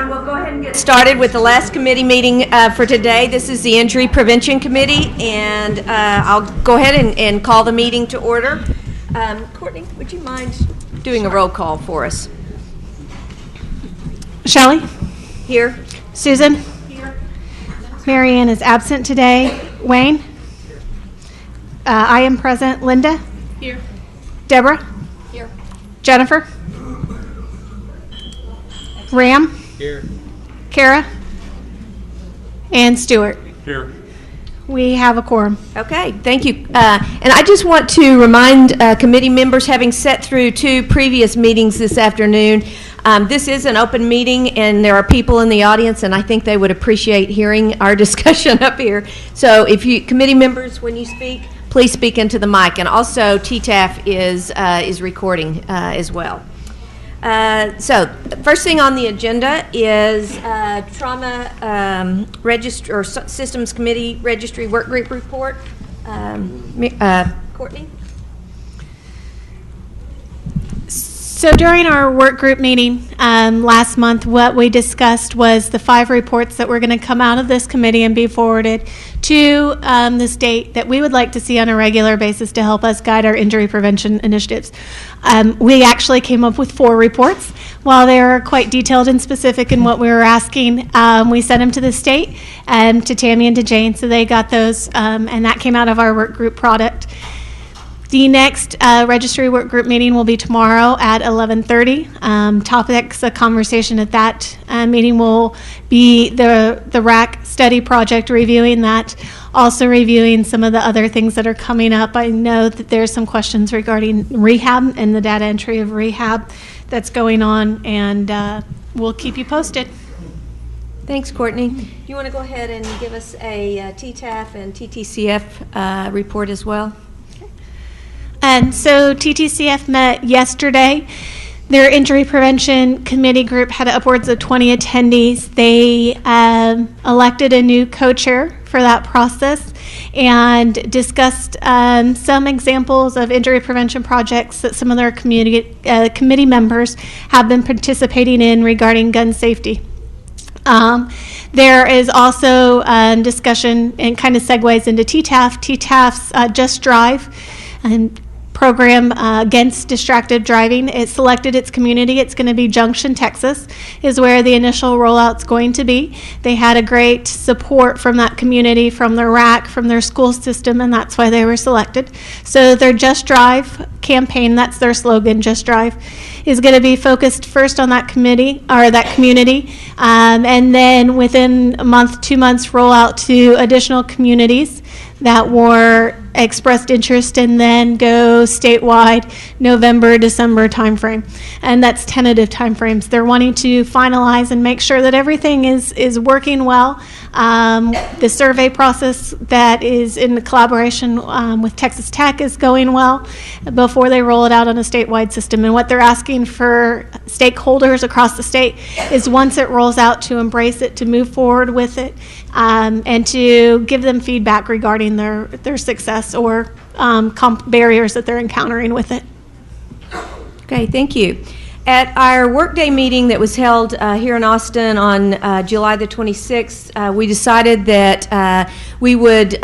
We'll go ahead and get started with the last committee meeting for today. This is the Injury Prevention Committee, and I'll go ahead and call the meeting to order. Courtney, would you mind doing a roll call for us? Shelley? Here. Susan? Here. Marianne is absent today. Wayne? I am present. Linda? Here. Deborah? Here. Jennifer? Ram? Here. Kara? And Stuart? Here. We have a quorum. Okay, thank you. And I just want to remind committee members, having sat through 2 previous meetings this afternoon, this is an open meeting and there are people in the audience, and I think they would appreciate hearing our discussion up here. So if you, committee members, when you speak, please speak into the mic. And also TTAF is recording as well. So first thing on the agenda is Trauma or Systems Committee Registry Work Group Report. Courtney? So during our work group meeting last month, what we discussed was the 5 reports that were going to come out of this committee and be forwarded to the state that we would like to see on a regular basis to help us guide our injury prevention initiatives. We actually came up with 4 reports. While they were quite detailed and specific in what we were asking, we sent them to the state, to Tammy and to Jane, so they got those, and that came out of our work group product. The next registry work group meeting will be tomorrow at 11:30. Topics of conversation at that meeting will be the RAC study project, reviewing that, also reviewing some of the other things that are coming up. I know that there's some questions regarding rehab and the data entry of rehab that's going on, and we'll keep you posted. Thanks, Courtney. Do you want to go ahead and give us a TTAF and TTCF report as well? And so TTCF met yesterday. Their injury prevention committee group had upwards of 20 attendees. They elected a new co-chair for that process and discussed some examples of injury prevention projects that some of their committee members have been participating in regarding gun safety. There is also discussion and kind of segues into TTAF. TTAF's Just Drive and program against distracted driving. It selected its community. It's going to be Junction, Texas, is where the initial rollout's going to be. They had a great support from that community, from their RAC, from their school system, and that's why they were selected. So their Just Drive campaign, that's their slogan, Just Drive, is going to be focused first on that committee or that community, and then within a month, 2 months, roll out to additional communities that were expressed interest, and then go statewide November, December timeframe. And that's tentative timeframes. They're wanting to finalize and make sure that everything is working well. The survey process that is in the collaboration with Texas Tech is going well before they roll it out on a statewide system. And what they're asking for stakeholders across the state is, once it rolls out, to embrace it, to move forward with it, and to give them feedback regarding their success or barriers that they're encountering with it. Okay, thank you. At our workday meeting that was held here in Austin on July the 26th, we decided that we would,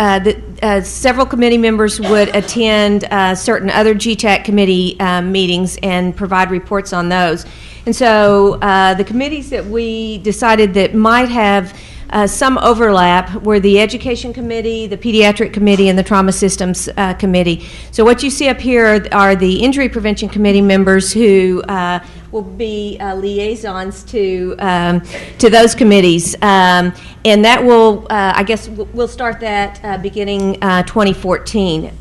several committee members would attend certain other GTAC committee meetings and provide reports on those. And so the committees that we decided that might have some overlap were the Education Committee, the Pediatric Committee, and the Trauma Systems Committee. So what you see up here are the Injury Prevention Committee members who will be liaisons to those committees. And that will, I guess, we'll start that beginning 2014.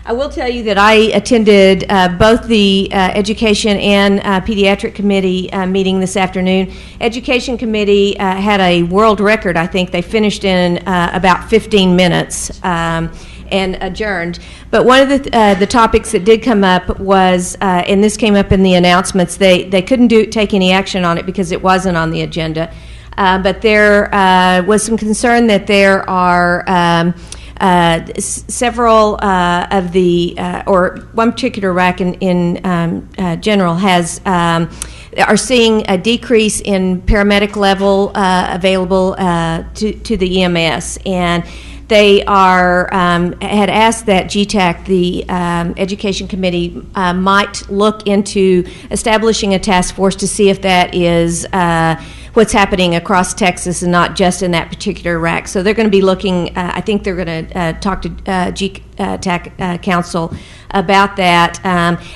I will tell you that I attended both the Education and Pediatric Committee meeting this afternoon. Education Committee had a world record, I think. They finished in about 15 minutes and adjourned. But one of the topics that did come up was, and this came up in the announcements, they couldn't take any action on it because it wasn't on the agenda. But there was some concern that there are several of the, or one particular RAC in general has are seeing a decrease in paramedic level available to the EMS, and they are had asked that GTAC, the Education Committee, might look into establishing a task force to see if that is what's happening across Texas and not just in that particular rack. So they're going to be looking, I think they're going to talk to GTAC Council about that,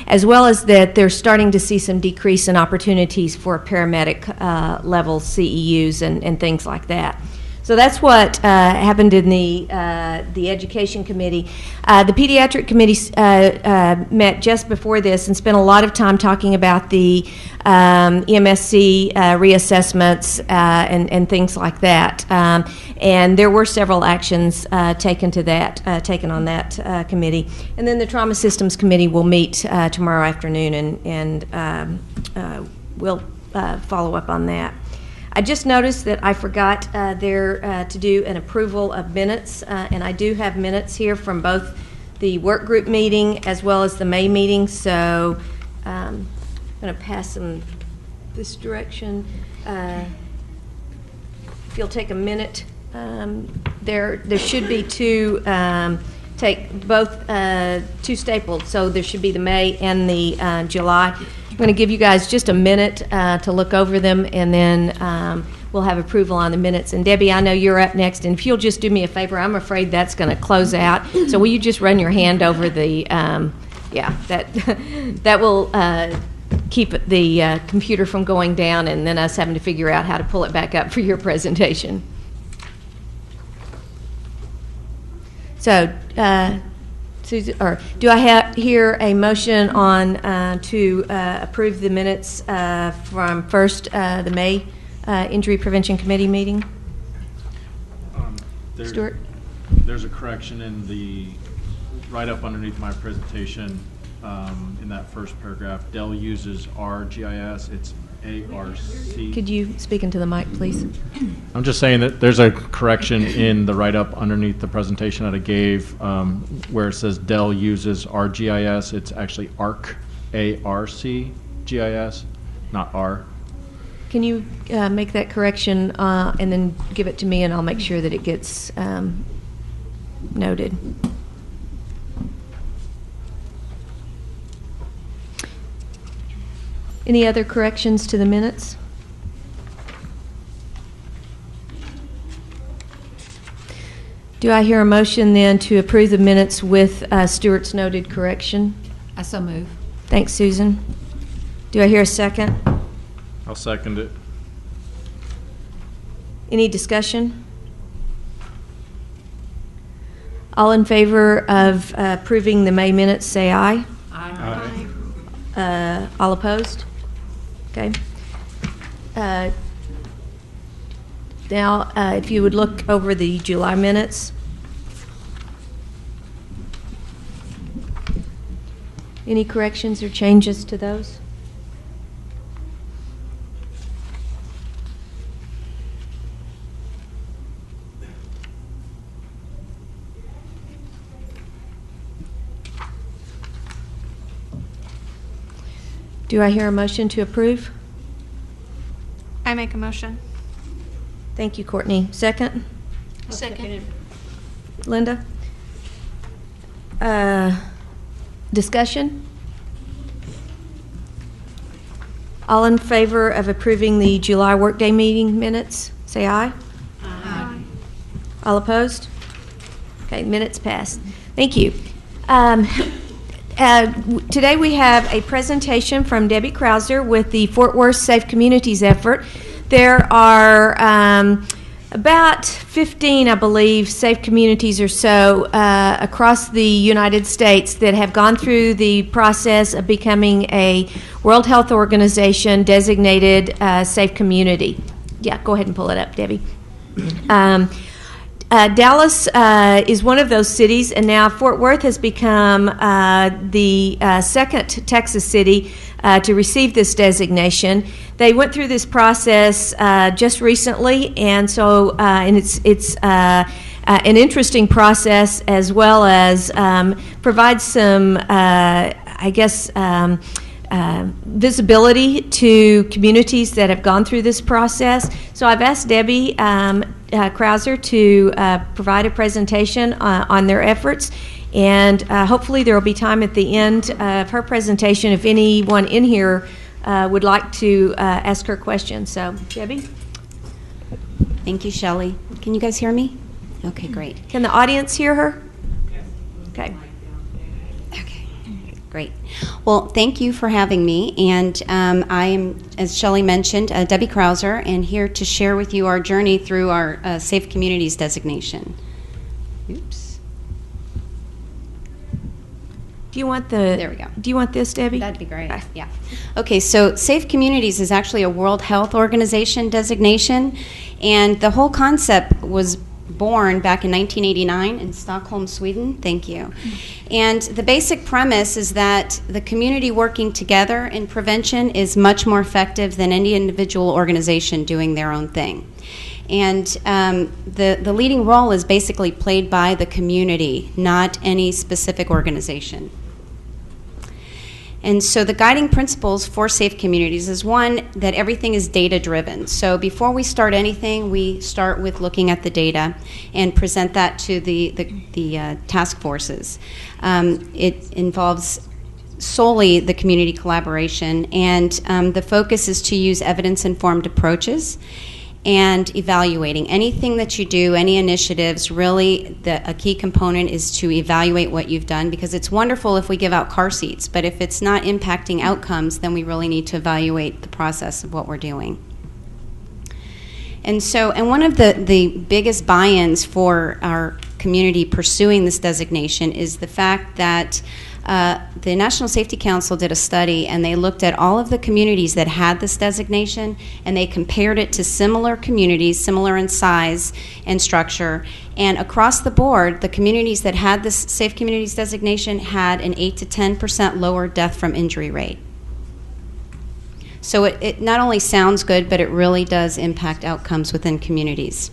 as well as that they're starting to see some decrease in opportunities for paramedic level CEUs and things like that. So that's what happened in the Education Committee. The Pediatric Committee met just before this and spent a lot of time talking about the EMSC reassessments and things like that. And there were several actions taken on that committee. And then the Trauma Systems Committee will meet tomorrow afternoon, and we'll follow up on that. I just noticed that I forgot to do an approval of minutes, and I do have minutes here from both the work group meeting as well as the May meeting, so I'm going to pass them this direction. If you'll take a minute, there should be two, take both two stapled, so there should be the May and the July. I'm going to give you guys just a minute to look over them, and then we'll have approval on the minutes. And Debbie, I know you're up next, and if you'll just do me a favor, I'm afraid that's going to close out. So will you just run your hand over the, that will keep the computer from going down and then us having to figure out how to pull it back up for your presentation. So, Susan, or do I hear a motion on to approve the minutes from first the May Injury Prevention Committee meeting? Stuart? There's a correction in the right up underneath my presentation in that first paragraph. Dell uses RGIS. It's ARC. Could you speak into the mic, please? I'm just saying that there's a correction in the write-up underneath the presentation that I gave where it says Dell uses RGIS. It's actually ARC, A-R-C, GIS, not R. Can you make that correction and then give it to me, and I'll make sure that it gets noted. Any other corrections to the minutes? Do I hear a motion then to approve the minutes with Stuart's noted correction? I so move. Thanks, Susan. Do I hear a second? I'll second it. Any discussion? All in favor of approving the May minutes, say aye. Aye. All opposed? Okay. Now, if you would look over the July minutes. Any corrections or changes to those? Do I hear a motion to approve? I make a motion. Thank you, Courtney. Second? Second. Linda? Discussion? All in favor of approving the July workday meeting minutes, say aye. Aye. All opposed? Okay, minutes passed. Thank you. Today we have a presentation from Debbie Krauser with the Fort Worth Safe Communities effort. There are about 15, I believe, safe communities or so across the United States that have gone through the process of becoming a World Health Organization designated safe community. Yeah, go ahead and pull it up, Debbie. Dallas is one of those cities, and now Fort Worth has become the second Texas city to receive this designation. They went through this process just recently, and so and it's an interesting process, as well as provides some, visibility to communities that have gone through this process. So I've asked Debbie Krauser to provide a presentation on their efforts, and hopefully there will be time at the end of her presentation if anyone in here would like to ask her questions. So, Debbie? Thank you, Shelley. Can you guys hear me? Okay, great. Can the audience hear her? Okay. Okay, great. Well, thank you for having me. And I am, as Shelley mentioned, Debbie Krauser, and here to share with you our journey through our Safe Communities designation. Oops. Do you want There we go. Do you want this, Debbie? That'd be great. Okay. Yeah. Okay, so Safe Communities is actually a World Health Organization designation, and the whole concept was born back in 1989 in Stockholm, Sweden. Thank you. And the basic premise is that the community working together in prevention is much more effective than any individual organization doing their own thing. And the leading role is basically played by the community, not any specific organization. And so the guiding principles for Safe Communities is, one, that everything is data-driven. So before we start anything, we start with looking at the data and present that to the task forces. It involves solely the community collaboration, and the focus is to use evidence-informed approaches and evaluating anything that you do, any initiatives. Really, a key component is to evaluate what you've done, because it's wonderful if we give out car seats, but if it's not impacting outcomes, then we really need to evaluate the process of what we're doing. And so, and one of the biggest buy-ins for our community pursuing this designation is the fact that the National Safety Council did a study, and they looked at all of the communities that had this designation, and they compared it to similar communities, similar in size and structure. And across the board, the communities that had this Safe Communities designation had an 8 to 10% lower death from injury rate. So it not only sounds good, but it really does impact outcomes within communities.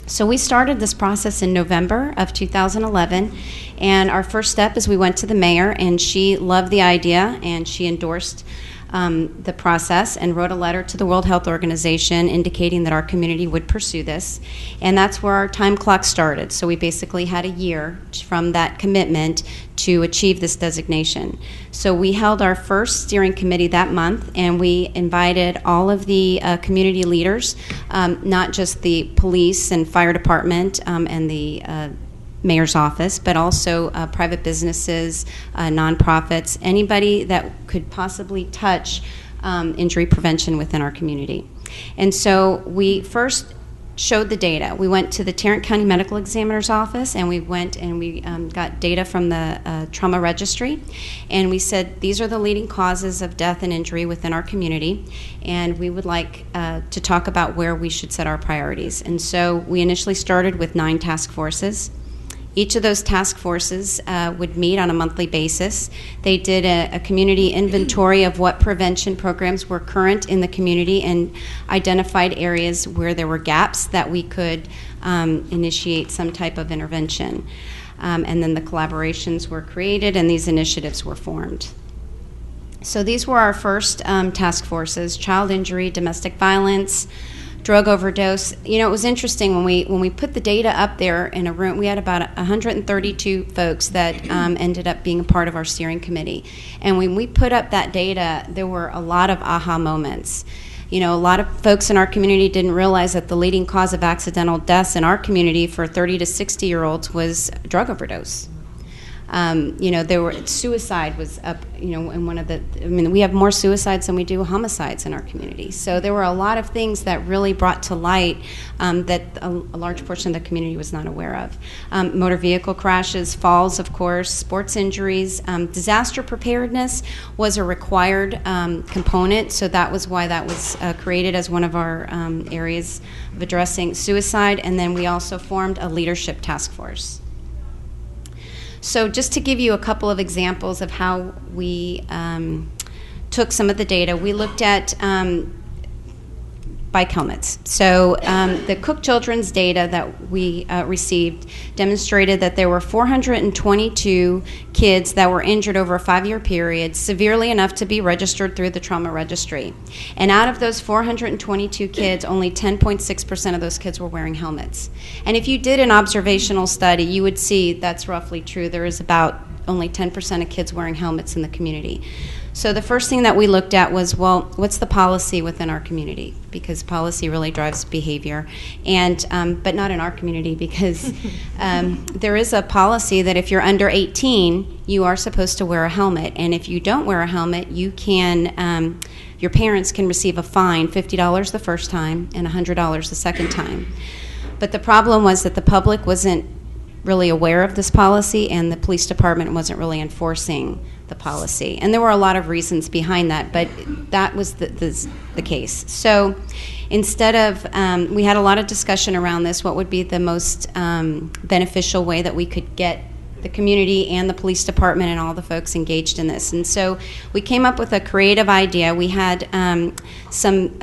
So we started this process in November of 2011, and our first step is we went to the mayor, and she loved the idea, and she endorsed the process and wrote a letter to the World Health Organization indicating that our community would pursue this. And that's where our time clock started. So we basically had a year from that commitment to achieve this designation. So we held our first steering committee that month, and we invited all of the community leaders, not just the police and fire department and the mayor's office, but also private businesses, nonprofits, anybody that could possibly touch injury prevention within our community. And so we first showed the data. We went to the Tarrant County Medical Examiner's office, and we went and we got data from the trauma registry, and we said these are the leading causes of death and injury within our community, and we would like to talk about where we should set our priorities. And so we initially started with 9 task forces. Each of those task forces would meet on a monthly basis. They did a community inventory of what prevention programs were current in the community and identified areas where there were gaps that we could initiate some type of intervention. And then the collaborations were created and these initiatives were formed. So these were our first task forces: child injury, domestic violence, drug overdose. You know, it was interesting when we put the data up there in a room. We had about 132 folks that ended up being a part of our steering committee. And when we put up that data, there were a lot of aha moments. You know, a lot of folks in our community didn't realize that the leading cause of accidental deaths in our community for 30 to 60-year-olds was drug overdose. You know, suicide was up, you know, in one of the, I mean, we have more suicides than we do homicides in our community. So there were a lot of things that really brought to light that a large portion of the community was not aware of. Motor vehicle crashes, falls, of course, sports injuries. Disaster preparedness was a required component, so that was why that was created as one of our areas of addressing suicide. And then we also formed a leadership task force. So just to give you a couple of examples of how we took some of the data, we looked at bike helmets. So the Cook Children's data that we received demonstrated that there were 422 kids that were injured over a 5-year period, severely enough to be registered through the trauma registry. And out of those 422 kids, only 10.6% of those kids were wearing helmets. And if you did an observational study, you would see that's roughly true. There is about only 10% of kids wearing helmets in the community. So the first thing that we looked at was, well, what's the policy within our community? Because policy really drives behavior, and but not in our community, because there is a policy that if you're under 18, you are supposed to wear a helmet, and if you don't wear a helmet, you can, your parents can receive a fine, $50 the first time and $100 the second time. But the problem was that the public wasn't really aware of this policy, and the police department wasn't really enforcing the policy. And there were a lot of reasons behind that, but that was the case. So instead of, we had a lot of discussion around this, what would be the most beneficial way that we could get the community and the police department and all the folks engaged in this. And so we came up with a creative idea. We had some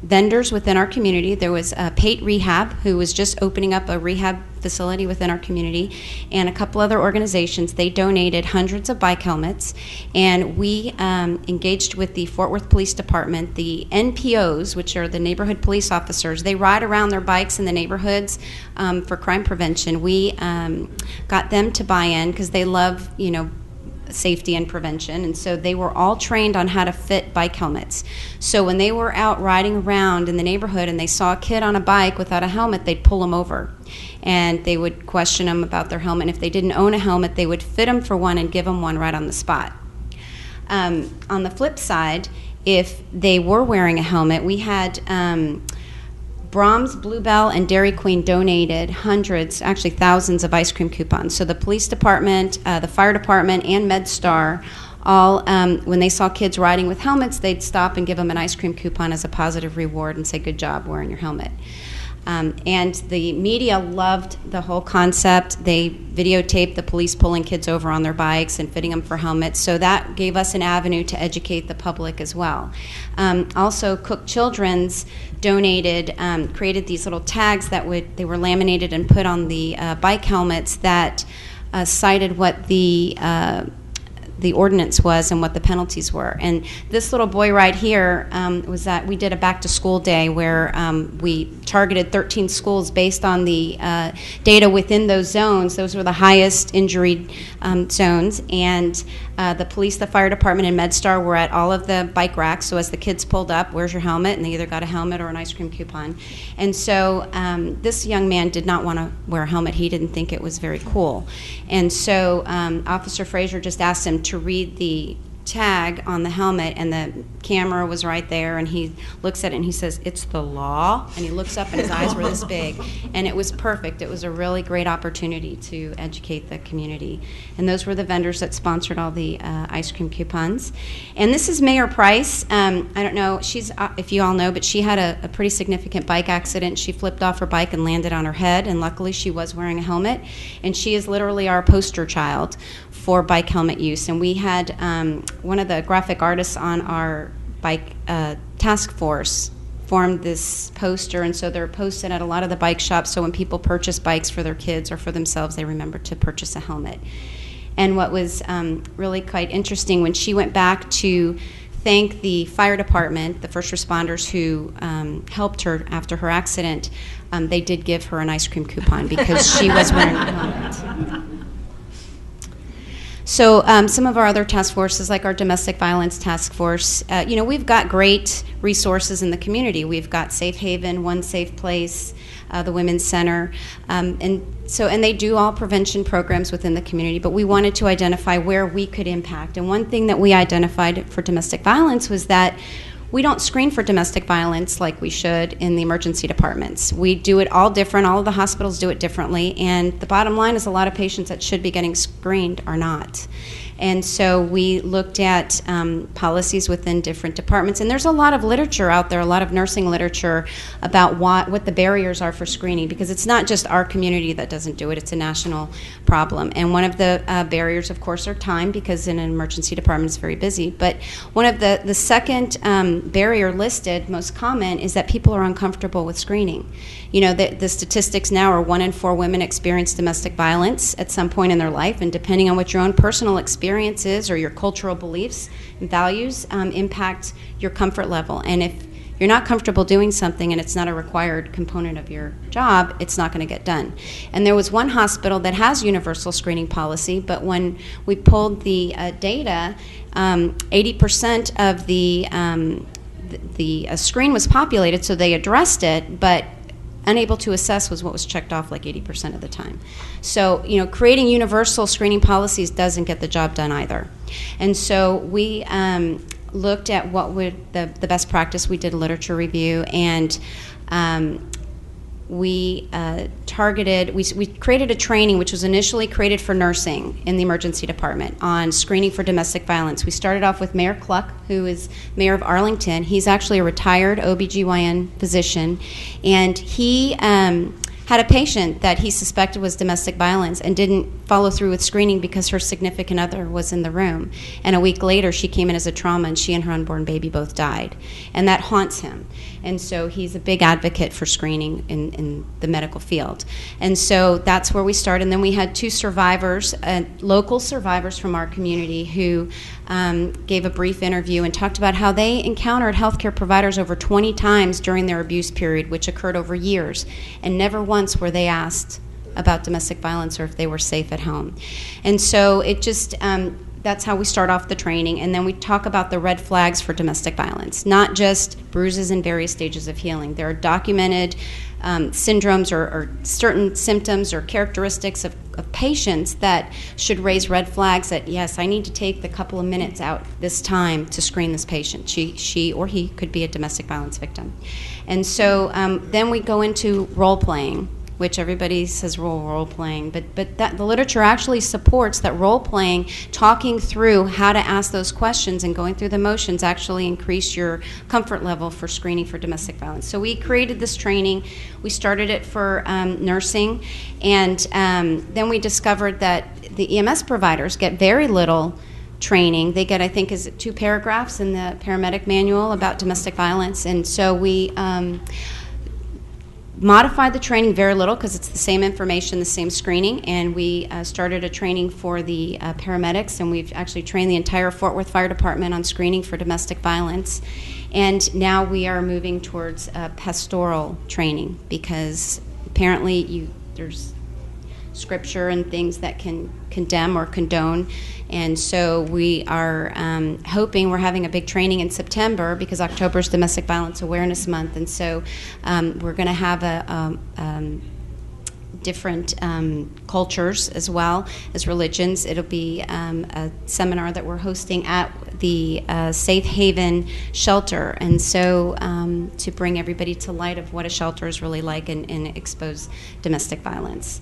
vendors within our community. There was Pate Rehab, who was just opening up a rehab facility within our community, and a couple other organizations. They donated hundreds of bike helmets, and we engaged with the Fort Worth Police Department. The NPOs, which are the neighborhood police officers, they ride around their bikes in the neighborhoods for crime prevention. We got them to buy in because they love, safety and prevention, and so they were all trained on how to fit bike helmets. So when they were out riding around in the neighborhood and they saw a kid on a bike without a helmet, they'd pull them over, and they would question them about their helmet. And if they didn't own a helmet, they would fit them for one and give them one right on the spot. On the flip side, if they were wearing a helmet, we had Brahms, Bluebell, and Dairy Queen donated hundreds, actually thousands of ice cream coupons. So the police department, the fire department, and MedStar, all, when they saw kids riding with helmets, they'd stop and give them an ice cream coupon as a positive reward and say, good job wearing your helmet. And the media loved the whole concept. They videotaped the police pulling kids over on their bikes and fitting them for helmets. So that gave us an avenue to educate the public as well. Also, Cook Children's donated, created these little tags that they were laminated and put on the bike helmets that cited what the ordinance was and what the penalties were. And this little boy right here was that we did a back to school day where we targeted 13 schools based on the data within those zones. Those were the highest injury zones, and the police, the fire department, and MedStar were at all of the bike racks. So as the kids pulled up, where's your helmet? And they either got a helmet or an ice cream coupon. And so this young man did not want to wear a helmet. He didn't think it was very cool. And so Officer Frazier just asked him to read the tag on the helmet, and the camera was right there, and he looks at it and he says, "It's the law," and he looks up and his eyes were this big, and it was perfect. It was a really great opportunity to educate the community. And those were the vendors that sponsored all the ice cream coupons. And this is Mayor Price. I don't know if you all know, but she had a pretty significant bike accident. She flipped off her bike and landed on her head, and luckily she was wearing a helmet, and she is literally our poster child for bike helmet use. And we had one of the graphic artists on our bike task force formed this poster, and so they're posted at a lot of the bike shops, so when people purchase bikes for their kids or for themselves, they remember to purchase a helmet. And what was really quite interesting, when she went back to thank the fire department, the first responders who helped her after her accident, they did give her an ice cream coupon because she was wearing a helmet. So some of our other task forces, like our domestic violence task force, we've got great resources in the community. We've got Safe Haven, One Safe Place, the Women's Center, and they do all prevention programs within the community, but we wanted to identify where we could impact. And one thing that we identified for domestic violence was that we don't screen for domestic violence like we should in the emergency departments. We do it all different. All of the hospitals do it differently. And the bottom line is a lot of patients that should be getting screened are not. And so we looked at policies within different departments. And there's a lot of literature out there, a lot of nursing literature about what the barriers are for screening, because it's not just our community that doesn't do it, it's a national problem. And one of the barriers, of course, are time, because in an emergency department it's very busy. But one of the second barrier listed, most common, is that people are uncomfortable with screening. You know, the statistics now are 1 in 4 women experience domestic violence at some point in their life, and depending on what your own personal experience is or your cultural beliefs and values impact your comfort level. And if you're not comfortable doing something and it's not a required component of your job, it's not going to get done. And there was one hospital that has universal screening policy, but when we pulled the data, 80% of the screen was populated, so they addressed it, but unable to assess was what was checked off like 80% of the time. So, you know, creating universal screening policies doesn't get the job done either. And so we looked at what would the best practice. We did a literature review, and we created a training which was initially created for nursing in the emergency department on screening for domestic violence. We started off with Mayor Cluck, who is mayor of Arlington. He's actually a retired OBGYN physician, and he had a patient that he suspected was domestic violence and didn't follow through with screening because her significant other was in the room. And a week later, she came in as a trauma, and she and her unborn baby both died. And that haunts him. And so he's a big advocate for screening in the medical field. And so that's where we started. And then we had 2 survivors, local survivors from our community, who gave a brief interview and talked about how they encountered healthcare providers over 20 times during their abuse period, which occurred over years, and never once were they asked about domestic violence or if they were safe at home. And so it just, that's how we start off the training. And then we talk about the red flags for domestic violence, not just bruises in various stages of healing. There are documented syndromes or certain symptoms or characteristics of patients that should raise red flags that, yes, I need to take the couple of minutes out this time to screen this patient. She or he could be a domestic violence victim. And so then we go into role playing, which everybody says role playing, but that the literature actually supports that role playing, talking through how to ask those questions and going through the motions actually increase your comfort level for screening for domestic violence. So we created this training. We started it for nursing, and then we discovered that the EMS providers get very little training. They get, I think, 2 paragraphs in the paramedic manual about domestic violence, and so we modified the training very little because it's the same information, the same screening, and we started a training for the paramedics, and we've actually trained the entire Fort Worth Fire Department on screening for domestic violence. And now we are moving towards pastoral training, because apparently there's scripture and things that can condemn or condone. And so we are hoping, we're having a big training in September because October is Domestic Violence Awareness Month. And so we're going to have different cultures as well as religions. It'll be a seminar that we're hosting at the Safe Haven shelter, and so to bring everybody to light of what a shelter is really like and expose domestic violence.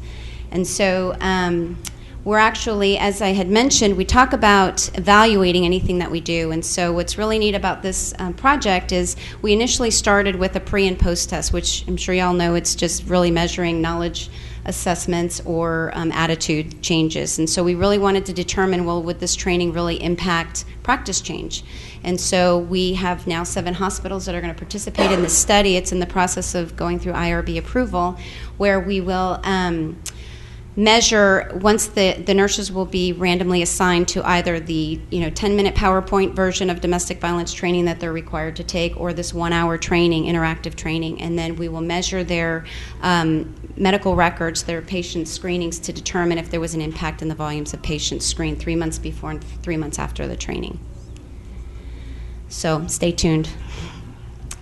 And so we're actually, as I had mentioned, we talk about evaluating anything that we do. And so what's really neat about this project is we initially started with a pre and post test, which I'm sure y'all know it's just really measuring knowledge assessments or attitude changes. And so we really wanted to determine, well, would this training really impact practice change? And so we have now 7 hospitals that are going to participate in this study. It's in the process of going through IRB approval, where we will measure, once the nurses will be randomly assigned to either the 10-minute PowerPoint version of domestic violence training that they're required to take, or this 1-hour training, interactive training, and then we will measure their medical records, their patient screenings, to determine if there was an impact in the volumes of patients screened 3 months before and 3 months after the training. So stay tuned.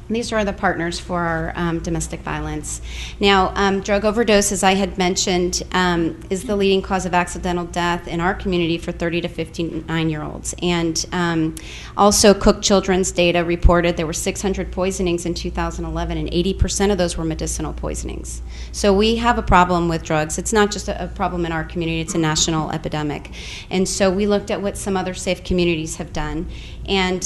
These are the partners for our domestic violence. Now, drug overdose, as I had mentioned, is the leading cause of accidental death in our community for 30 to 59-year-olds. And also, Cook Children's data reported there were 600 poisonings in 2011, and 80% of those were medicinal poisonings. So we have a problem with drugs. It's not just a problem in our community, it's a national epidemic. And so we looked at what some other safe communities have done. And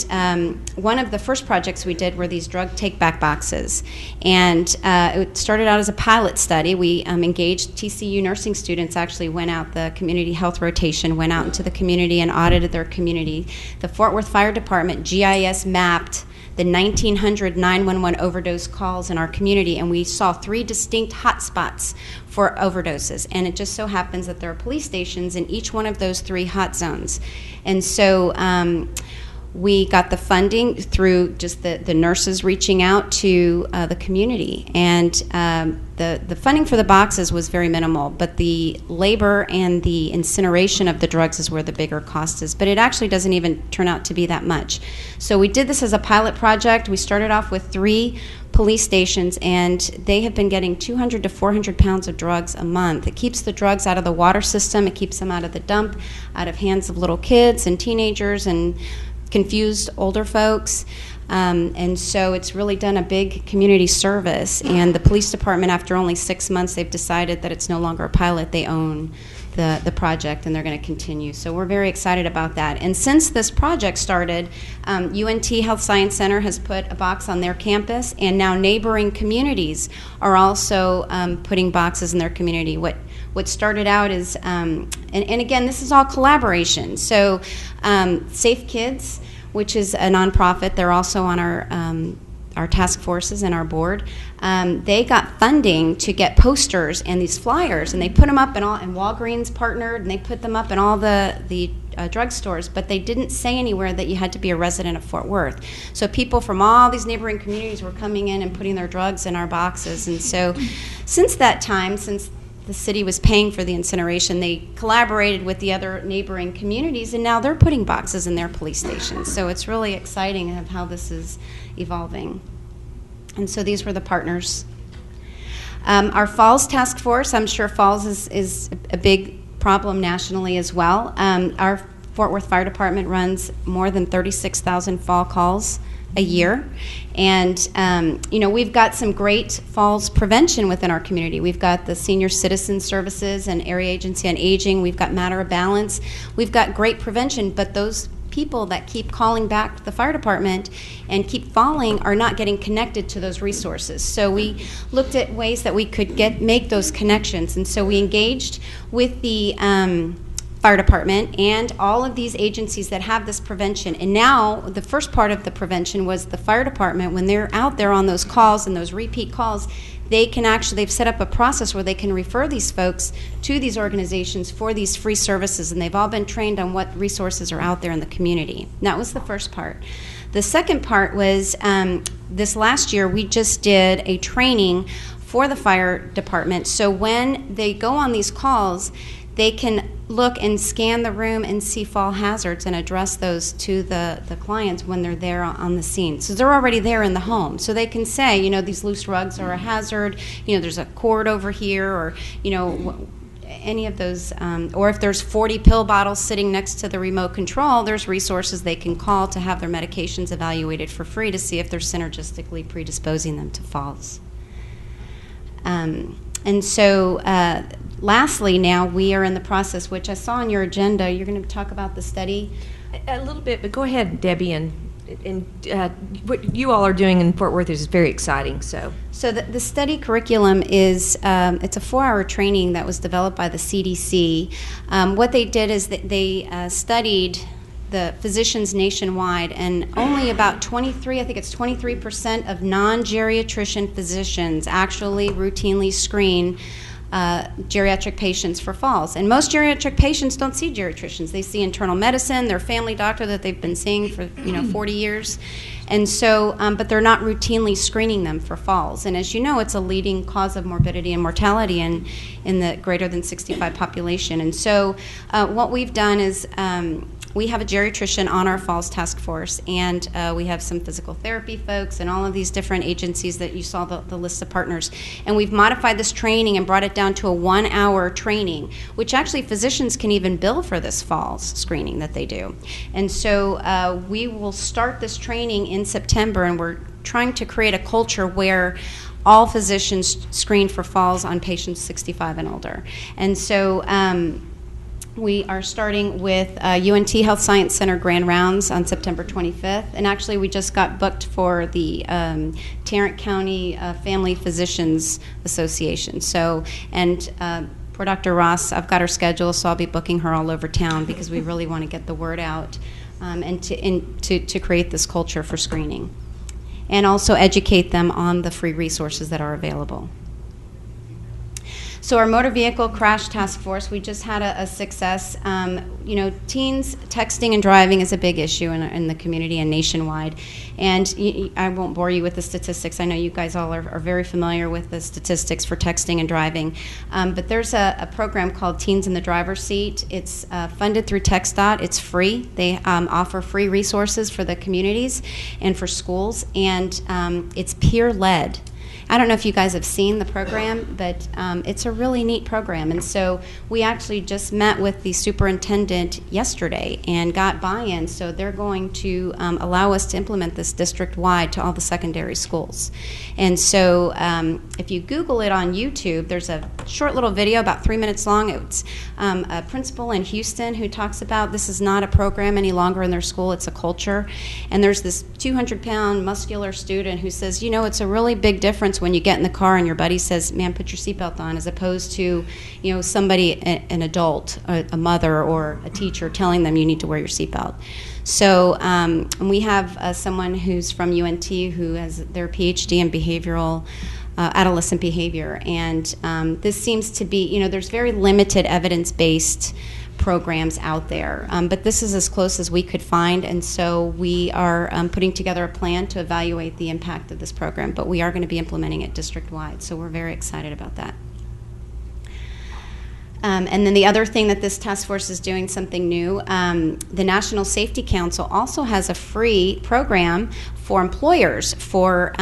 one of the first projects we did were these drug take-back boxes. And it started out as a pilot study. We engaged TCU nursing students, actually went out, the community health rotation, went out into the community and audited their community. The Fort Worth Fire Department GIS mapped the 1,900 911 overdose calls in our community, and we saw 3 distinct hotspots for overdoses. And it just so happens that there are police stations in each one of those 3 hot zones. And so we got the funding through just the nurses reaching out to the community. And the funding for the boxes was very minimal, but the labor and the incineration of the drugs is where the bigger cost is. But it actually doesn't even turn out to be that much. So we did this as a pilot project. We started off with 3 police stations, and they have been getting 200 to 400 pounds of drugs a month. It keeps the drugs out of the water system. It keeps them out of the dump, out of hands of little kids and teenagers and confused older folks. And so it's really done a big community service. And the police department, after only 6 months, they've decided that it's no longer a pilot. They own the project, and they're going to continue. So we're very excited about that. And since this project started, UNT Health Science Center has put a box on their campus, and now neighboring communities are also putting boxes in their community. What started out is, and again, this is all collaboration. So Safe Kids, which is a nonprofit, they're also on our task forces and our board. They got funding to get posters and these flyers, and they put them up and Walgreens partnered, and they put them up in all the drugstores, but they didn't say anywhere that you had to be a resident of Fort Worth. So people from all these neighboring communities were coming in and putting their drugs in our boxes. And so since that time, since the city was paying for the incineration, they collaborated with the other neighboring communities, and now they're putting boxes in their police stations. So it's really exciting of how this is evolving. And so these were the partners. Our Falls Task Force, I'm sure Falls is a big problem nationally as well. Our Fort Worth Fire Department runs more than 36,000 fall calls a year. And, we've got some great falls prevention within our community. We've got the Senior Citizen Services and Area Agency on Aging. We've got Matter of Balance. We've got great prevention, but those people that keep calling back the fire department and keep falling are not getting connected to those resources. So we looked at ways that we could make those connections. And so we engaged with the fire department and all of these agencies that have this prevention. And now the first part of the prevention was the fire department, when they're out there on those calls and those repeat calls, they've set up a process where they can refer these folks to these organizations for these free services, and they've all been trained on what resources are out there in the community. And that was the first part. The second part was this last year we just did a training for the fire department. So when they go on these calls, they can look and scan the room and see fall hazards and address those to the clients when they're there on the scene. So they're already there in the home. So they can say, these loose rugs are a hazard, there's a cord over here, or, any of those, or if there's 40 pill bottles sitting next to the remote control, there's resources they can call to have their medications evaluated for free to see if they're synergistically predisposing them to falls. And so lastly, now we are in the process, which I saw on your agenda, you're going to talk about the study. A little bit, but go ahead, Debbie, and what you all are doing in Fort Worth is very exciting. So the study curriculum is, it's a 4-hour training that was developed by the CDC. What they did is that they studied the physicians nationwide, and only about 23% of non-geriatrician physicians actually routinely screen geriatric patients for falls. And most geriatric patients don't see geriatricians. They see internal medicine, their family doctor that they've been seeing for 40 years. And so, but they're not routinely screening them for falls. And as you know, it's a leading cause of morbidity and mortality in the greater than 65 population. And so what we've done is we have a geriatrician on our Falls Task Force, and we have some physical therapy folks and all of these different agencies that you saw the list of partners. And we've modified this training and brought it down to a 1-hour training, which actually physicians can even bill for this Falls screening that they do. And so we will start this training in September, and we're trying to create a culture where all physicians screen for falls on patients 65 and older. And so we are starting with UNT Health Science Center Grand Rounds on September 25th. And actually, we just got booked for the Tarrant County Family Physicians Association. So, and for Dr. Ross, I've got her schedule, so I'll be booking her all over town because we really want to get the word out and to create this culture for screening. And also educate them on the free resources that are available. So our motor vehicle crash task force, we just had a success. You know, teens texting and driving is a big issue in the community and nationwide. And I won't bore you with the statistics. I know you guys all are very familiar with the statistics for texting and driving. But there's a program called Teens in the Driver's Seat. It's funded through TxDOT. It's free. They offer free resources for the communities and for schools. And it's peer-led. I don't know if you guys have seen the program, but it's a really neat program. And so we actually just met with the superintendent yesterday and got buy-in. So they're going to allow us to implement this district-wide to all the secondary schools. And so if you Google it on YouTube, there's a short little video about 3 minutes long. It's a principal in Houston who talks about this is not a program any longer in their school, it's a culture. And there's this 200-pound muscular student who says, you know, it's a really big difference when you get in the car and your buddy says, man, put your seatbelt on, as opposed to, you know, somebody, an adult, a mother or a teacher telling them you need to wear your seatbelt. So we have someone who's from UNT who has their PhD in behavioral adolescent behavior, and this seems to be, you know, there's very limited evidence-based programs out there, but this is as close as we could find, and so we are putting together a plan to evaluate the impact of this program, but we are going to be implementing it district-wide, so we're very excited about that. And then the other thing that this task force is doing, something new, the National Safety Council also has a free program for employers for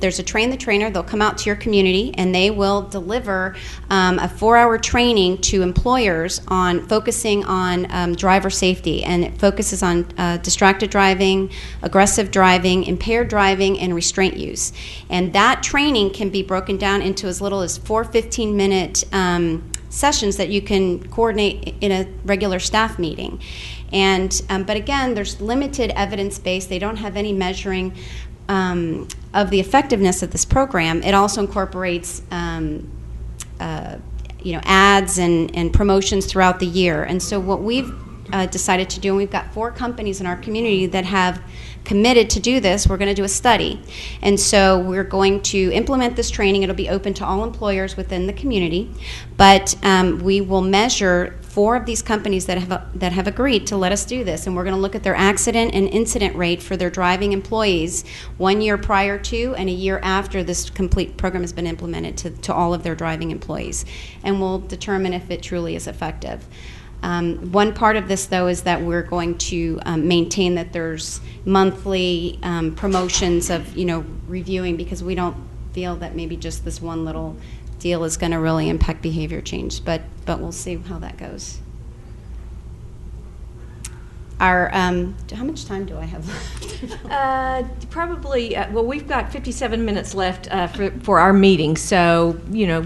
there's a train the trainer. They'll come out to your community and they will deliver a 4-hour training to employers on focusing on driver safety, and it focuses on distracted driving, aggressive driving, impaired driving, and restraint use. And that training can be broken down into as little as 4 15-minute sessions that you can coordinate in a regular staff meeting. And but again, there's limited evidence base. They don't have any measuring of the effectiveness of this program. It also incorporates you know, ads and promotions throughout the year. And so what we've decided to do, and we've got 4 companies in our community that have committed to do this. We're going to do a study. And so we're going to implement this training. It'll be open to all employers within the community. But we will measure 4 of these companies that have agreed to let us do this. And we're going to look at their accident and incident rate for their driving employees 1 year prior to and a year after this complete program has been implemented to all of their driving employees. And we'll determine if it truly is effective. One part of this, though, is that we're going to maintain that there's monthly promotions of, you know, reviewing, because we don't feel that maybe just this one little deal is going to really impact behavior change. But we'll see how that goes. Our how much time do I have left? Probably. Well, we've got 57 minutes left for our meeting. So, you know,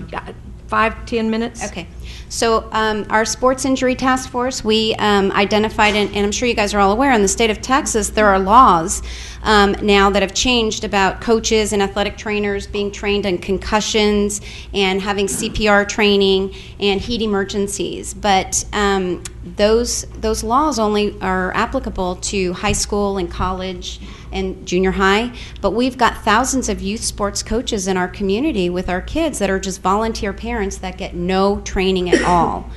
5-10 minutes. Okay. So our sports injury task force, we identified, and I'm sure you guys are all aware, in the state of Texas, there are laws now that have changed about coaches and athletic trainers being trained in concussions and having CPR training and heat emergencies. But those laws only are applicable to high school and college and junior high, but we've got thousands of youth sports coaches in our community with our kids that are just volunteer parents that get no training at all.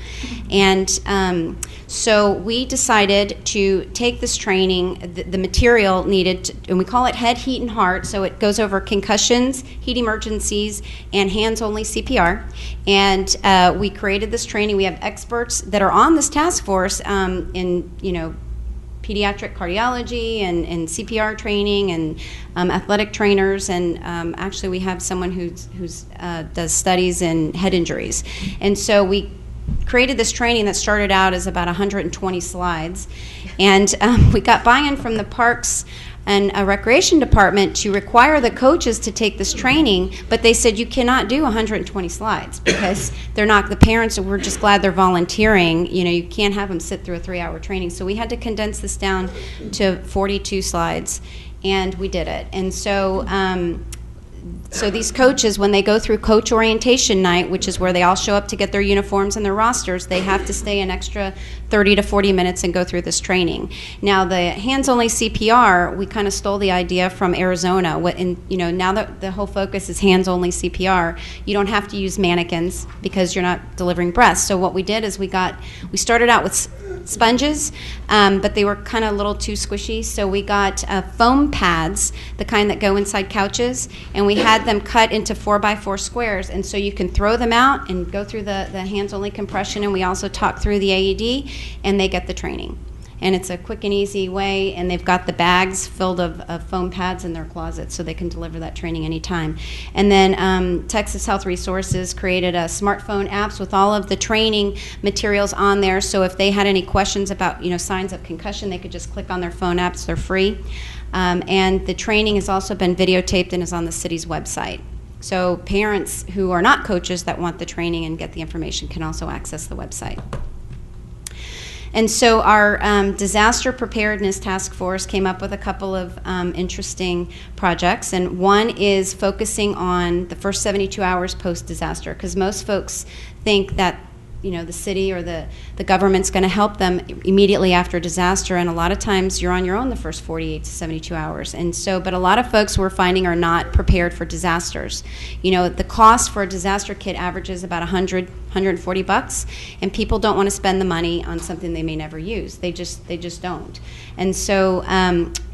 And so we decided to take this training, the material needed, and we call it Head, Heat, and Heart, so it goes over concussions, heat emergencies, and hands-only CPR. And we created this training. We have experts that are on this task force in, pediatric cardiology and CPR training and athletic trainers, and actually we have someone who does studies in head injuries. And so we created this training that started out as about 120 slides, and we got buy-in from the Parks and Recreation Department to require the coaches to take this training, but they said you cannot do 120 slides because they're not, the parents, we're just glad they're volunteering, you can't have them sit through a 3-hour training. So we had to condense this down to 42 slides, and we did it. And so these coaches, when they go through coach orientation night, which is where they all show up to get their uniforms and their rosters, they have to stay an extra 30 to 40 minutes and go through this training. Now, the hands-only CPR, we kind of stole the idea from Arizona. Now that the whole focus is hands-only CPR, you don't have to use mannequins because you're not delivering breaths. So what we did is we started out with sponges, but they were kind of a little too squishy, so we got foam pads, the kind that go inside couches, and we had them cut into 4x4 squares, and so you can throw them out and go through the hands-only compression, and we also talk through the AED, and they get the training. And it's a quick and easy way, and they've got the bags filled of foam pads in their closets so they can deliver that training anytime. And then Texas Health Resources created a smartphone apps with all of the training materials on there, so if they had any questions about signs of concussion, they could just click on their phone apps. They're free. And the training has also been videotaped and is on the city's website. So parents who are not coaches that want the training and get the information can also access the website. And so our disaster preparedness task force came up with a couple of interesting projects, and one is focusing on the first 72 hours post-disaster, because most folks think that the city or the government's going to help them immediately after disaster, and a lot of times you're on your own the first 48 to 72 hours. And so, but a lot of folks we're finding are not prepared for disasters. The cost for a disaster kit averages about $140, and people don't want to spend the money on something they may never use. They just don't. And so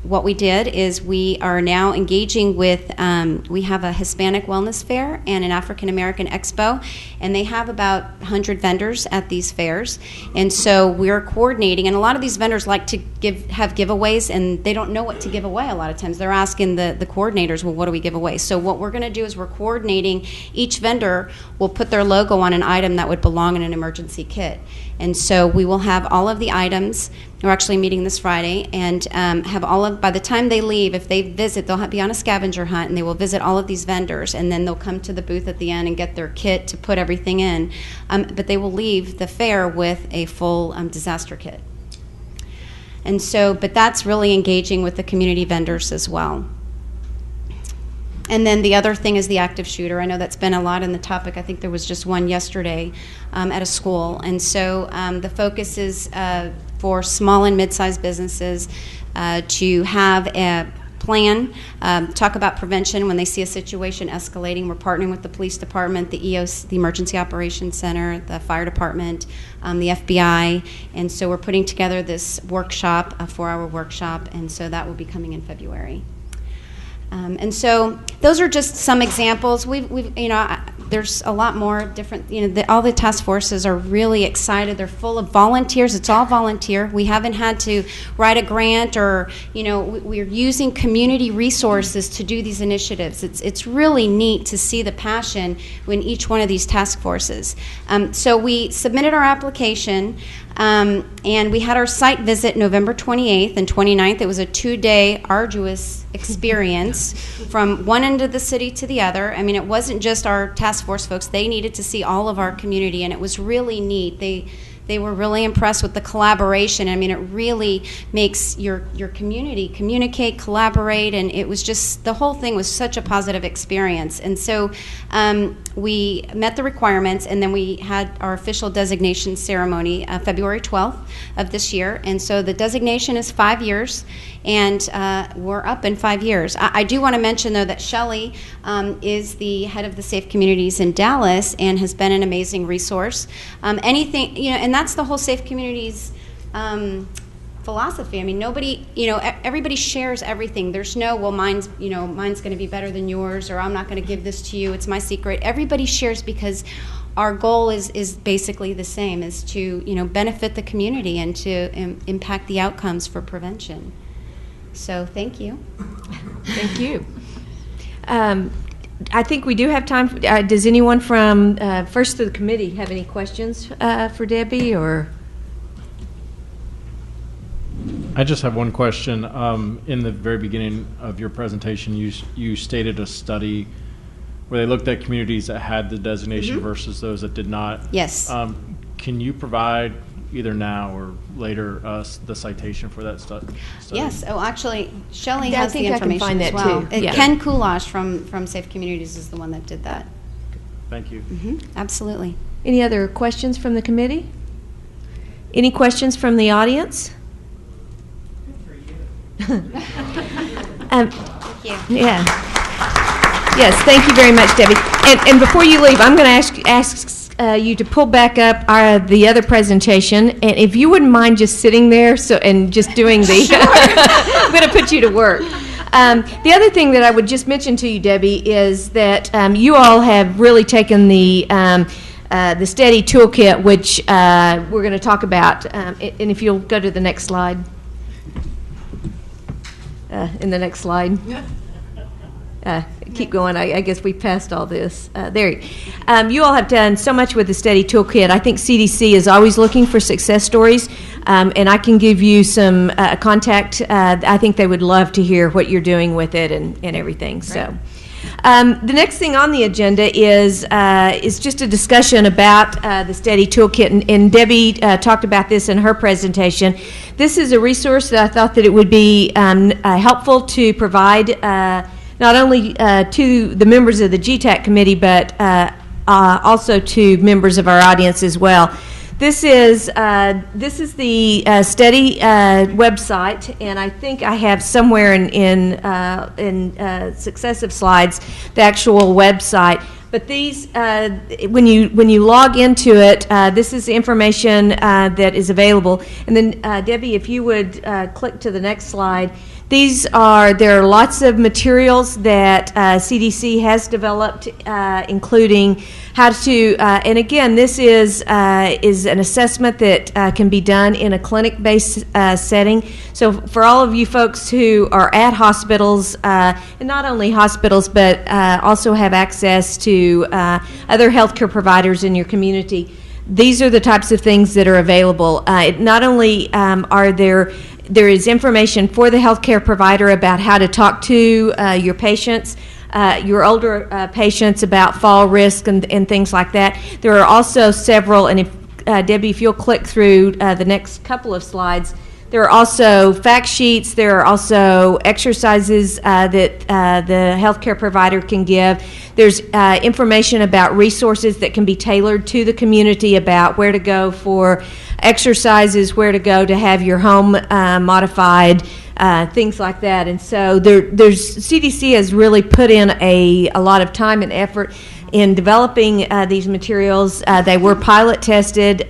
what we did is we are now engaging with, we have a Hispanic Wellness Fair and an African American Expo, and they have about 100 vendors at these fairs. And so we're coordinating, and a lot of these vendors like to have giveaways, and they don't know what to give away a lot of times. They're asking the coordinators, well, what do we give away? So what we're going to do is we're coordinating. Each vendor will put their logo on an item that would belong in an emergency kit. And so we will have all of the items. We're actually meeting this Friday, and have all of, by the time they leave, if they visit, they'll be on a scavenger hunt, and they will visit all of these vendors, and then they'll come to the booth at the end and get their kit to put everything in. But they will leave the fair with a full disaster kit. And so, but that's really engaging with the community vendors as well. And then the other thing is the active shooter. I know that's been a lot in the topic. I think there was just one yesterday at a school. And so the focus is for small and mid-sized businesses to have a plan, talk about prevention when they see a situation escalating. We're partnering with the police department, the EOC, the Emergency Operations Center, the fire department, the FBI, and so we're putting together this workshop, a 4-hour workshop, and so that will be coming in February. And so those are just some examples. There's a lot more different, all the task forces are really excited. They're full of volunteers. It's all volunteer. We haven't had to write a grant or, we're using community resources to do these initiatives. It's really neat to see the passion in each one of these task forces. So we submitted our application, and we had our site visit November 28th and 29th. It was a 2-day arduous experience from one end of the city to the other. I mean, it wasn't just our task force folks. They needed to see all of our community, and it was really neat. They were really impressed with the collaboration. I mean, it really makes your community communicate, collaborate, and it was just, the whole thing was such a positive experience. And so we met the requirements, and then we had our official designation ceremony February 12th of this year. And so the designation is 5 years, and we're up in 5 years. I do want to mention, though, that Shelley is the head of the Safe Communities in Dallas and has been an amazing resource. Anything, and that's the whole Safe Communities philosophy. I mean, nobody, everybody shares everything. There's no, well, mine's going to be better than yours, or I'm not going to give this to you. It's my secret. Everybody shares because our goal is basically the same, is to, benefit the community and to impact the outcomes for prevention. So thank you. Thank you. I think we do have time. Does anyone from first to the committee have any questions for Debbie, or? I just have one question. In the very beginning of your presentation, you stated a study where they looked at communities that had the designation versus those that did not. Yes. Can you provide either now or later the citation for that study? Yes. Oh, actually, Shelley Yeah, has the information I can find as that well. too. Yeah. Ken Kulash from Safe Communities is the one that did that. Thank you. Absolutely. Any other questions from the committee? Any questions from the audience? Thank you. Yeah. Yes, thank you very much, Debbie. And before you leave, I'm going to ask you to pull back up the other presentation, and if you wouldn't mind just sitting there and just doing the. I'm going to put you to work. The other thing that I would just mention to you, Debbie, is that you all have really taken the STEADY toolkit, which we're going to talk about, and if you'll go to the next slide. In the next slide. Keep going. I guess we passed all this. There. You all have done so much with the STEADY toolkit. I think CDC is always looking for success stories, and I can give you some contact. I think they would love to hear what you're doing with it and everything. Right. So. The next thing on the agenda is just a discussion about the STEADY toolkit, and Debbie talked about this in her presentation. This is a resource that I thought that it would be helpful to provide not only to the members of the GTAC committee, but also to members of our audience as well. This is the STEADY website, and I think I have somewhere in successive slides the actual website. But these, when you log into it, this is the information that is available. And then Debbie, if you would click to the next slide. There are lots of materials that CDC has developed, including how to, and again, this is an assessment that can be done in a clinic-based setting. So for all of you folks who are at hospitals, and not only hospitals, but also have access to other healthcare providers in your community, these are the types of things that are available. Not only there is information for the healthcare provider about how to talk to your patients, your older patients, about fall risk and things like that. There are also several, and if Debbie, if you'll click through the next couple of slides, there are also fact sheets. There are also exercises that the healthcare provider can give. There's information about resources that can be tailored to the community about where to go for exercises, where to go to have your home modified, things like that. And so CDC has really put in a lot of time and effort in developing these materials. They were pilot tested,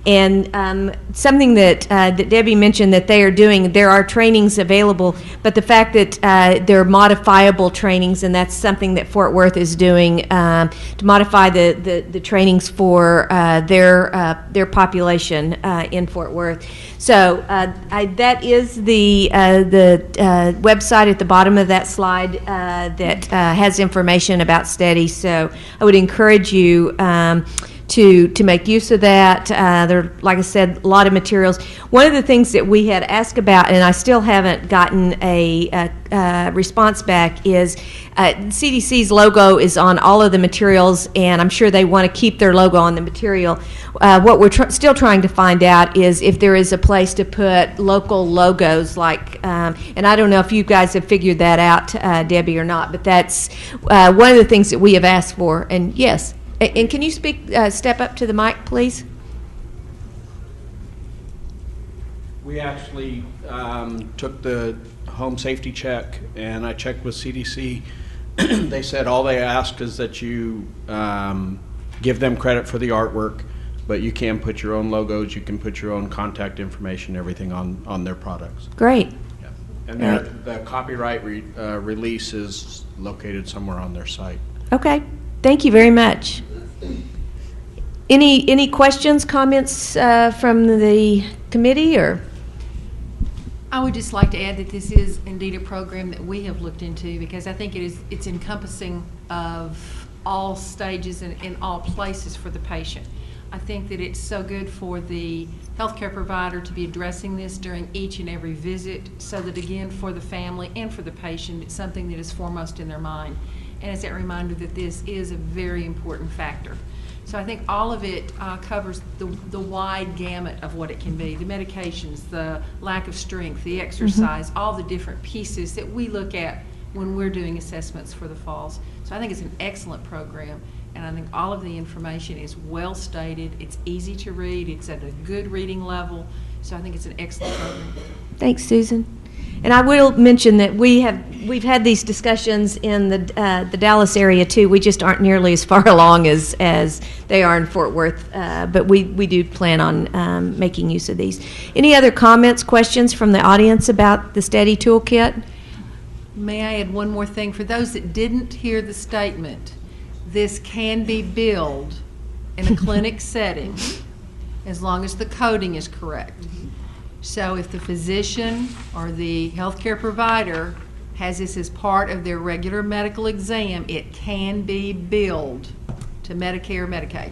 and something that Debbie mentioned that they are doing, there are trainings available, but the fact that they're modifiable trainings, and that's something that Fort Worth is doing to modify the trainings for their population in Fort Worth. So that is the website at the bottom of that slide that has information about STEADY. So I would encourage you to make use of that. There are, like I said, a lot of materials. One of the things that we had asked about, and I still haven't gotten a response back, is CDC's logo is on all of the materials, and I'm sure they want to keep their logo on the material. What we're still trying to find out is if there is a place to put local logos, like, and I don't know if you guys have figured that out, Debbie, or not, but that's one of the things that we have asked for. And yes, and can you step up to the mic, please? We actually took the home safety check, and I checked with CDC. They said all they asked is that you give them credit for the artwork, but you can put your own logos, you can put your own contact information, everything on their products. Great. Yeah. And the copyright release is located somewhere on their site. Okay. Thank you very much. Any questions, comments from the committee, or? I would just like to add that this is indeed a program that we have looked into, because I think it's encompassing of all stages and in all places for the patient. I think that it's so good for the healthcare provider to be addressing this during each and every visit, so that, again, for the family and for the patient, it's something that is foremost in their mind. And it's that reminder that this is a very important factor. So I think all of it covers the wide gamut of what it can be, the medications, the lack of strength, the exercise, all the different pieces that we look at when we're doing assessments for the falls. So I think it's an excellent program, and I think all of the information is well stated, it's easy to read, it's at a good reading level, so I think it's an excellent program. Thanks, Susan. And I will mention that we've had these discussions in the Dallas area too. We just aren't nearly as far along as they are in Fort Worth, but we do plan on making use of these. Any other comments, questions from the audience about the STEADY Toolkit? May I add one more thing? For those that didn't hear the statement, this can be billed in a clinic setting as long as the coding is correct. So if the physician or the healthcare provider has this as part of their regular medical exam, it can be billed to Medicare, Medicaid.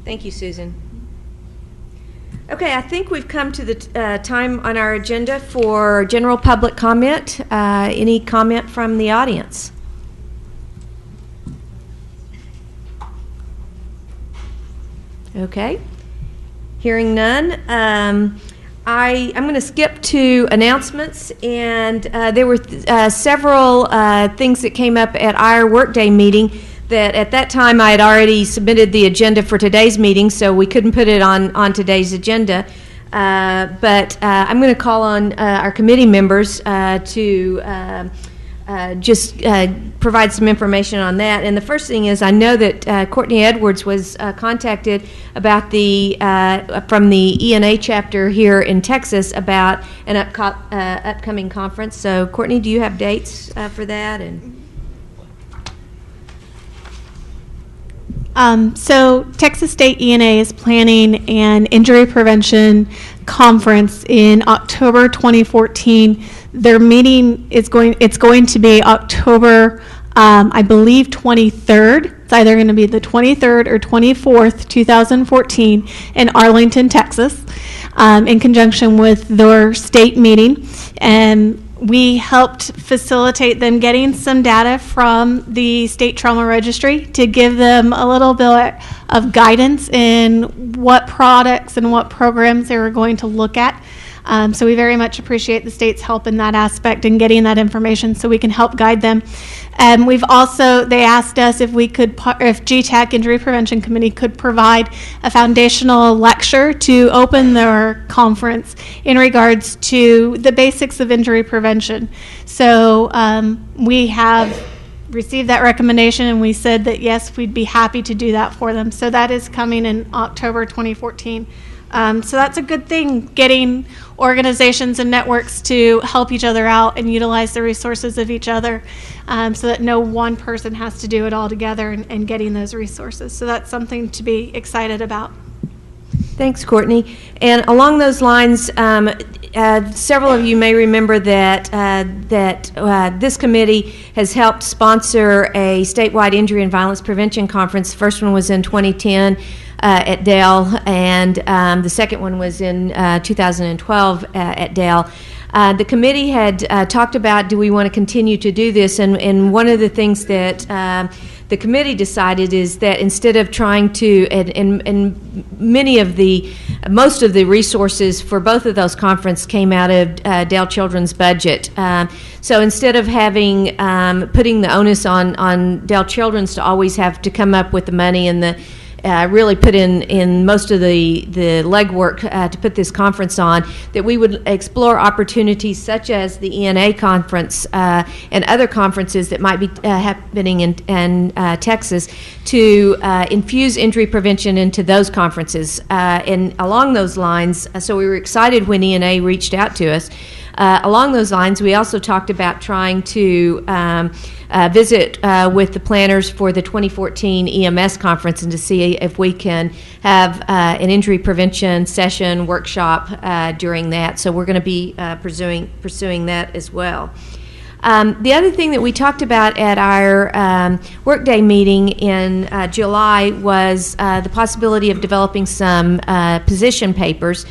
Thank you, Susan. Okay, I think we've come to the time on our agenda for general public comment. Any comment from the audience? Okay. Hearing none, I'm going to skip to announcements, and there were several things that came up at our workday meeting that at that time I had already submitted the agenda for today's meeting, so we couldn't put it on today's agenda. But I'm going to call on our committee members to just provide some information on that. And the first thing is, I know that Courtney Edwards was contacted about from the ENA chapter here in Texas about an upcoming conference. So Courtney, do you have dates for that? So Texas State ENA is planning an injury prevention conference in October 2014. Their meeting is going to be October, I believe, 23rd. It's either going to be the 23rd or 24th, 2014 in Arlington, Texas, in conjunction with their state meeting. And we helped facilitate them getting some data from the State Trauma Registry to give them a little bit of guidance in what products and what programs they were going to look at. So we very much appreciate the state's help in that aspect and getting that information so we can help guide them. They asked us if GTAC Injury Prevention Committee could provide a foundational lecture to open their conference in regards to the basics of injury prevention. So we have received that recommendation, and we said that yes, we'd be happy to do that for them. So that is coming in October 2014. So that's a good thing, getting organizations and networks to help each other out and utilize the resources of each other, so that no one person has to do it all together and getting those resources. So that's something to be excited about. Thanks, Courtney. And along those lines, several of you may remember that this committee has helped sponsor a statewide injury and violence prevention conference. The first one was in 2010 at Dell, and the second one was in 2012 at Dell. The committee had talked about, do we want to continue to do this? And one of the things that the committee decided is that instead of trying to, and most of the resources for both of those conferences came out of Dell Children's budget. So instead of having, putting the onus on Dell Children's to always have to come up with the money and the really put in most of the legwork to put this conference on, that we would explore opportunities such as the ENA conference and other conferences that might be happening in Texas to infuse injury prevention into those conferences. And along those lines, so we were excited when ENA reached out to us. Along those lines, we also talked about trying to visit with the planners for the 2014 EMS conference and to see if we can have an injury prevention session workshop during that. So we're going to be pursuing that as well. The other thing that we talked about at our workday meeting in July was the possibility of developing some position papers.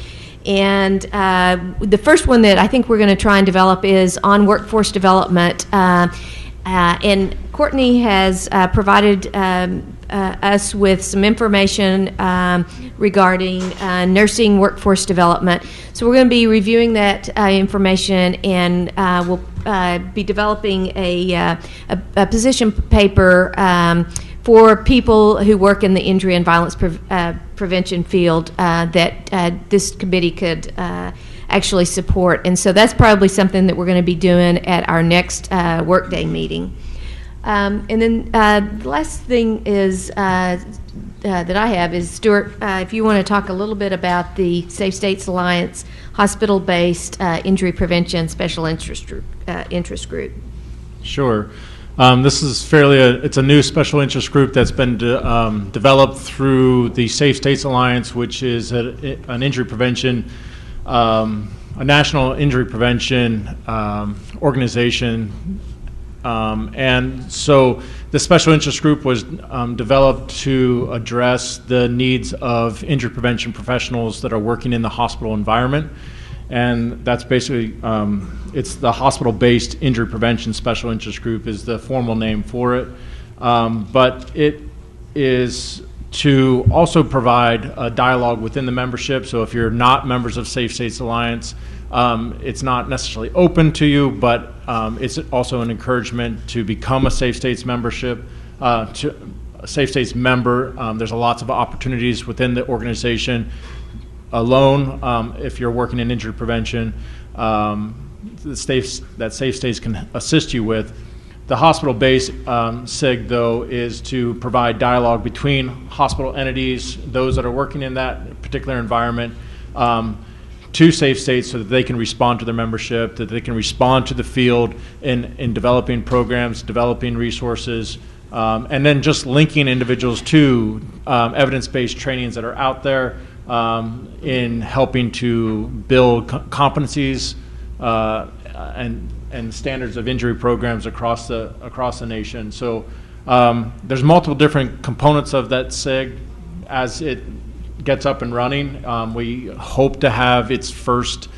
And the first one that I think we're going to try and develop is on workforce development. And Courtney has provided us with some information regarding nursing workforce development. So we're going to be reviewing that information, and we'll be developing a position paper for people who work in the injury and violence prevention field that this committee could actually support. And so that's probably something that we're going to be doing at our next workday meeting. And then the last thing is that I have is, Stuart, if you want to talk a little bit about the Safe States Alliance hospital-based injury prevention special interest group. Sure. This is it's a new special interest group that's been developed through the Safe States Alliance, which is an injury prevention, a national injury prevention organization. And so the special interest group was developed to address the needs of injury prevention professionals that are working in the hospital environment. And that's basically, it's the hospital-based injury prevention special interest group is the formal name for it. But it is to also provide a dialogue within the membership. So if you're not members of Safe States Alliance, it's not necessarily open to you, but it's also an encouragement to become a Safe States membership, to a Safe States member. There's lots of opportunities within the organization. Alone, if you're working in injury prevention, that Safe States can assist you with. The hospital-based SIG, though, is to provide dialogue between hospital entities, those that are working in that particular environment, to Safe States so that they can respond to their membership, that they can respond to the field in developing programs, developing resources, and then just linking individuals to evidence-based trainings that are out there, in helping to build competencies and standards of injury programs across the nation. So there's multiple different components of that SIG. As it gets up and running, we hope to have its first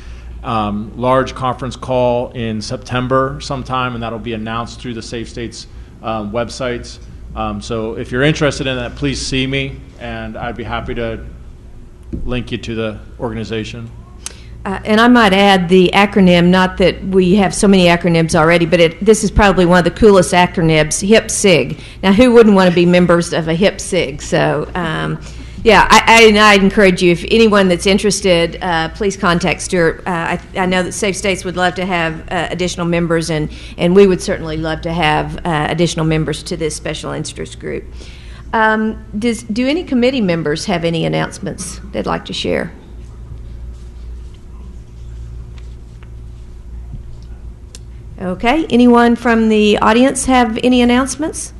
large conference call in September sometime, and that'll be announced through the Safe States websites. So if you're interested in that, please see me, and I'd be happy to link you to the organization. And I might add the acronym, not that we have so many acronyms already, but this is probably one of the coolest acronyms, HIP-SIG. Now, who wouldn't want to be members of a HIP-SIG? So, yeah, I'd encourage you, if anyone that's interested, please contact Stuart. I know that Safe States would love to have additional members, and we would certainly love to have additional members to this special interest group. Do any committee members have any announcements they'd like to share? Okay, anyone from the audience have any announcements?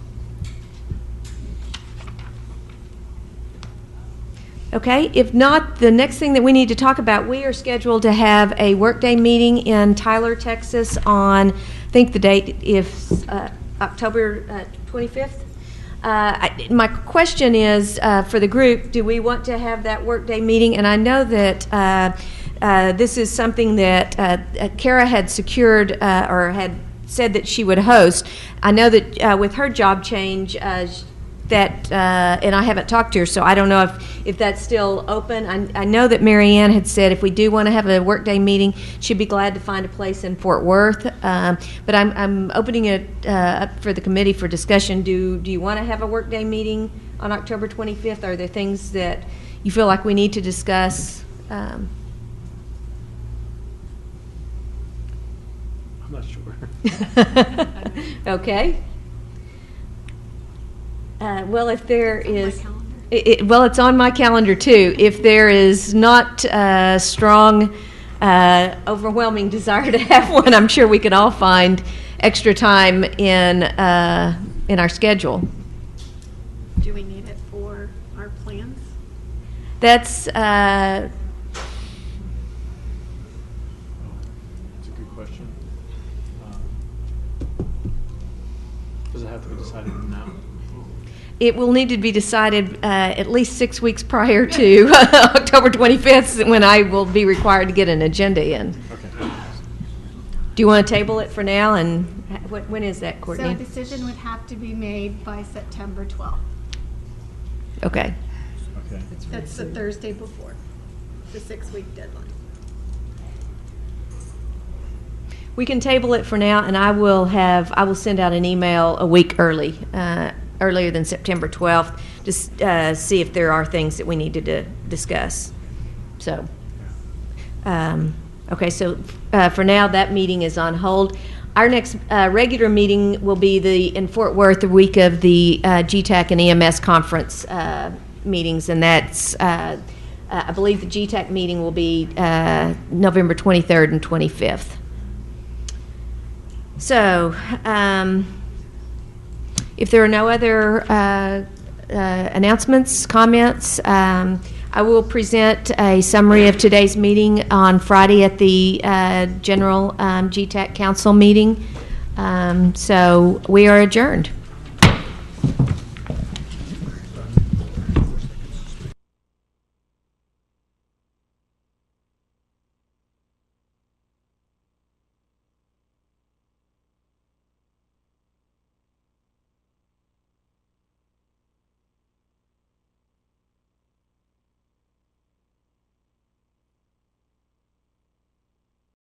Okay, if not, the next thing that we need to talk about, we are scheduled to have a workday meeting in Tyler, Texas on, I think the date is October 25th. My question is, for the group, do we want to have that workday meeting? And I know that this is something that Kara had secured or had said that she would host. I know that with her job change, that, and I haven't talked to her, so I don't know if that's still open. I know that Mary Ann had said if we do want to have a workday meeting, she'd be glad to find a place in Fort Worth. But I'm opening it up for the committee for discussion. Do you want to have a workday meeting on October 25th? Are there things that you feel like we need to discuss? I'm not sure. Okay. Well, if there is, calendar. it's on my calendar too. If there is not a strong, overwhelming desire to have one, I'm sure we can all find extra time in our schedule. Do we need it for our plans? That's That's a good question. Does it have to be decided now? It will need to be decided at least 6 weeks prior to October 25th, when I will be required to get an agenda in. Okay. Do you want to table it for now? And when is that, Courtney? So a decision would have to be made by September 12th. Okay. Okay. That's the Thursday before the 6-week deadline. We can table it for now, and I will send out an email a week early, earlier than September 12th, to see if there are things that we need to discuss. So, okay, so for now, that meeting is on hold. Our next regular meeting will be in Fort Worth, the week of the GTAC and EMS conference meetings, and that's, I believe the GTAC meeting will be November 23rd and 25th. So, if there are no other announcements, comments, I will present a summary of today's meeting on Friday at the general GTAC Council meeting. So we are adjourned.